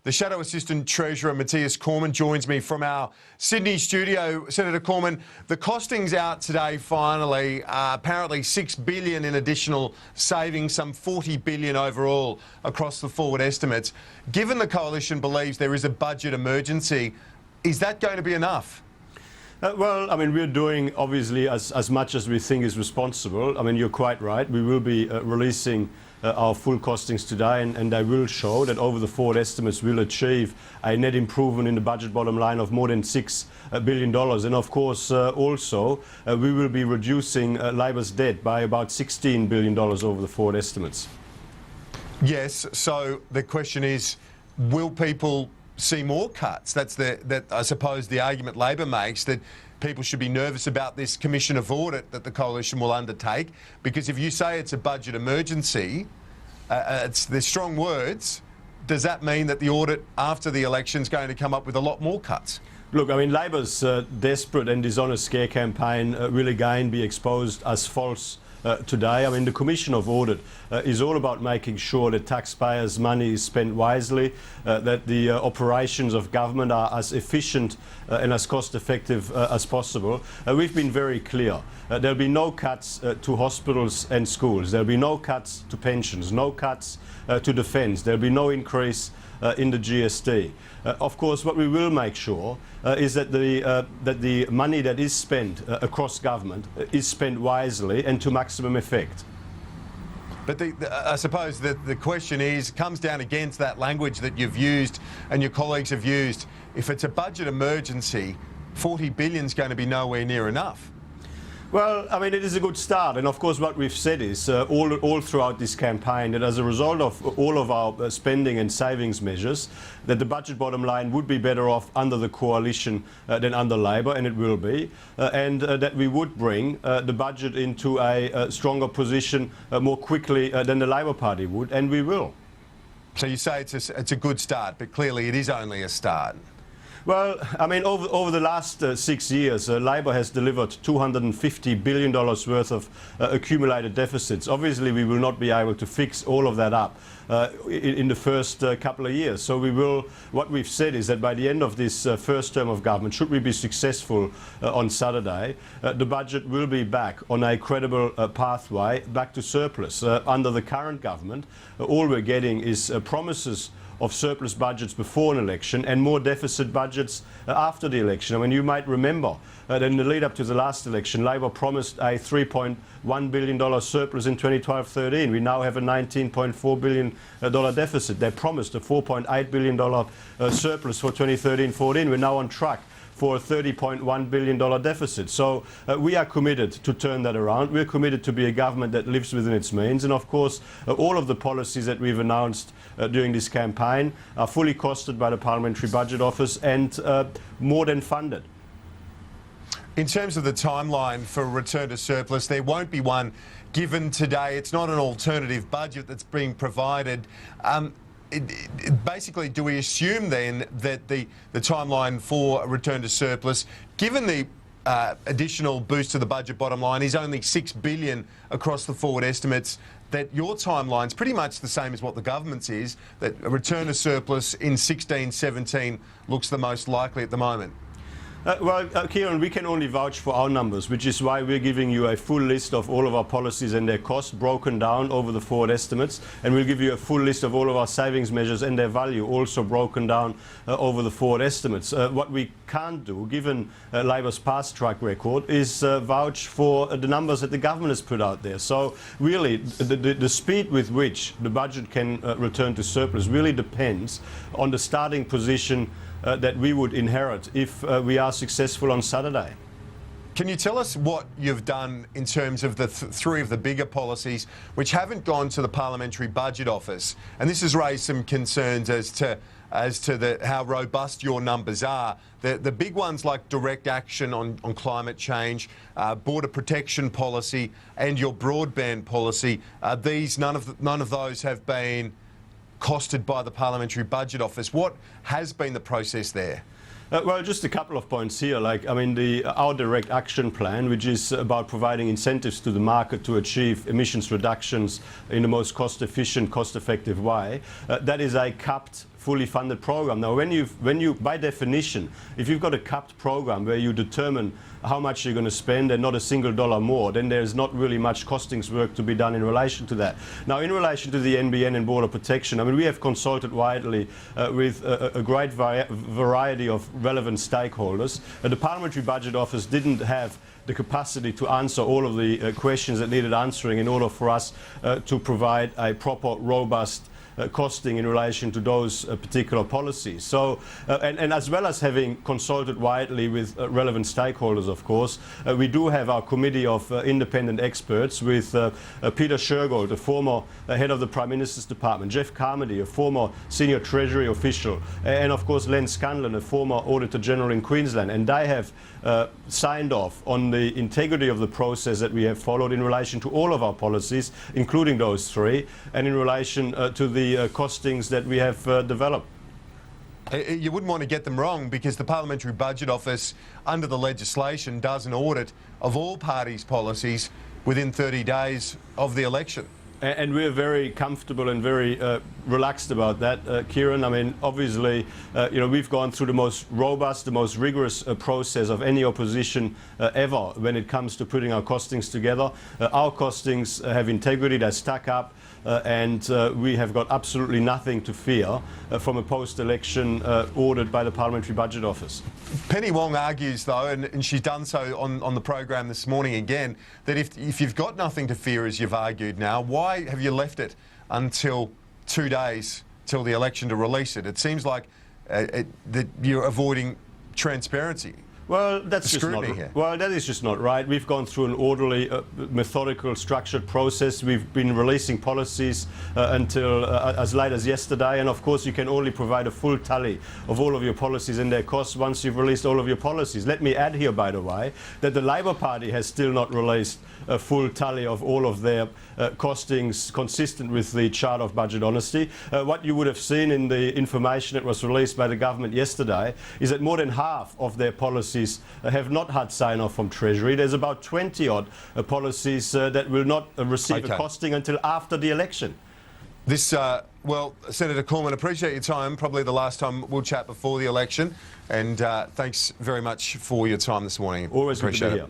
The Shadow Assistant Treasurer, Matthias Cormann, joins me from our Sydney studio. Senator Cormann, the costings out today finally, apparently $6 billion in additional savings, some $40 billion overall across the forward estimates. Given the Coalition believes there is a budget emergency, is that going to be enough? Well, I mean, we're doing obviously as much as we think is responsible. I mean, you're quite right. We will be releasing our full costings today, and they will show that over the forward estimates we'll achieve a net improvement in the budget bottom line of more than $6 billion. And of course, also, we will be reducing Labor's debt by about $16 billion over the forward estimates. Yes, so the question is, will people see more cuts? That's I suppose the argument Labor makes, that people should be nervous about this commission of audit that the Coalition will undertake, because if you say it's a budget emergency, they're strong words. Does that mean that the audit after the election is going to come up with a lot more cuts? Look, I mean, Labor's desperate and dishonest scare campaign will again be exposed as false today. I mean, the Commission of Audit is all about making sure that taxpayers' money is spent wisely, that the operations of government are as efficient and as cost-effective as possible. We've been very clear. There'll be no cuts to hospitals and schools. There'll be no cuts to pensions, no cuts to defence. There'll be no increase in the GST. Of course, what we will make sure is that the money that is spent across government is spent wisely and to maximum effect. But I suppose that the question comes down against that language that you've used and your colleagues have used. If it's a budget emergency, $40 billion is going to be nowhere near enough. Well, I mean, it is a good start, and of course what we've said is all throughout this campaign that as a result of all of our spending and savings measures, that the budget bottom line would be better off under the Coalition than under Labor, and it will be, and that we would bring the budget into a stronger position more quickly than the Labor Party would, and we will. So you say it's a good start, but clearly it is only a start. Well, I mean, over the last 6 years, Labor has delivered $250 billion worth of accumulated deficits. Obviously, we will not be able to fix all of that up in the first couple of years. So we will. What we've said is that by the end of this first term of government, should we be successful on Saturday, the budget will be back on a credible pathway back to surplus. Under the current government, all we're getting is promises of surplus budgets before an election and more deficit budgets after the election. I mean, you might remember that in the lead up to the last election, Labor promised a $3.1 billion surplus in 2012-13. We now have a $19.4 billion deficit. They promised a $4.8 billion surplus for 2013-14. We're now on track for a $30.1 billion deficit. So we are committed to turn that around. We're committed to be a government that lives within its means. And of course, all of the policies that we've announced during this campaign are fully costed by the Parliamentary Budget Office and more than funded. In terms of the timeline for return to surplus, there won't be one given today. It's not an alternative budget that's being provided. Basically, do we assume then that the timeline for a return to surplus, given the additional boost to the budget bottom line is only $6 billion across the forward estimates, that your timeline's pretty much the same as what the government's is, that a return to surplus in 16-17 looks the most likely at the moment? Well, Kieran, we can only vouch for our numbers, which is why we're giving you a full list of all of our policies and their costs broken down over the forward estimates, and we'll give you a full list of all of our savings measures and their value also broken down over the forward estimates. What we can't do, given Labor's past track record, is vouch for the numbers that the government has put out there. So really, the speed with which the budget can return to surplus really depends on the starting position that we would inherit if we are successful on Saturday. Can you tell us what you've done in terms of the three of the bigger policies which haven't gone to the Parliamentary Budget Office? And this has raised some concerns as to how robust your numbers are. The big ones like direct action on climate change, border protection policy, and your broadband policy. None of those have been costed by the Parliamentary Budget Office. What has been the process there? Well, just a couple of points here. Our direct action plan, which is about providing incentives to the market to achieve emissions reductions in the most cost-efficient, cost-effective way, that is a capped fully funded program. Now, when you, by definition, if you've got a capped program where you determine how much you're going to spend and not a single dollar more, then there's not really much costings work to be done in relation to that. Now, in relation to the NBN and border protection, I mean, we have consulted widely with a great variety of relevant stakeholders. The Parliamentary Budget Office didn't have the capacity to answer all of the questions that needed answering in order for us to provide a proper, robust costing in relation to those particular policies. So, and as well as having consulted widely with relevant stakeholders, of course, we do have our committee of independent experts with Peter Shergold, a former head of the Prime Minister's Department, Jeff Carmody, a former senior Treasury official, and of course Len Scanlon, a former Auditor General in Queensland, and they have signed off on the integrity of the process that we have followed in relation to all of our policies, including those three, and in relation to the costings that we have developed. You wouldn't want to get them wrong, because the Parliamentary Budget Office, under the legislation, does an audit of all parties' policies within 30 days of the election. And we're very comfortable and very relaxed about that, Kieran. I mean, obviously, we've gone through the most robust, the most rigorous process of any opposition ever when it comes to putting our costings together. Our costings have integrity, they stack up, and we have got absolutely nothing to fear from a post-election audit by the Parliamentary Budget Office. Penny Wong argues, though, and she's done so on the program this morning again, that if you've got nothing to fear, as you've argued now, why have you left it until 2 days till the election to release it? It seems like that you're avoiding transparency. Well, that is just not right. We've gone through an orderly, methodical, structured process. We've been releasing policies until as late as yesterday, and of course you can only provide a full tally of all of your policies and their costs once you've released all of your policies. Let me add here, by the way, that the Labor Party has still not released a full tally of all of their costings consistent with the chart of budget honesty. What you would have seen in the information that was released by the government yesterday is that more than half of their policies have not had sign-off from Treasury. There's about 20-odd policies that will not receive a costing until after the election. Well, Senator Cormann, appreciate your time. Probably the last time we'll chat before the election. And thanks very much for your time this morning. Always good to be here.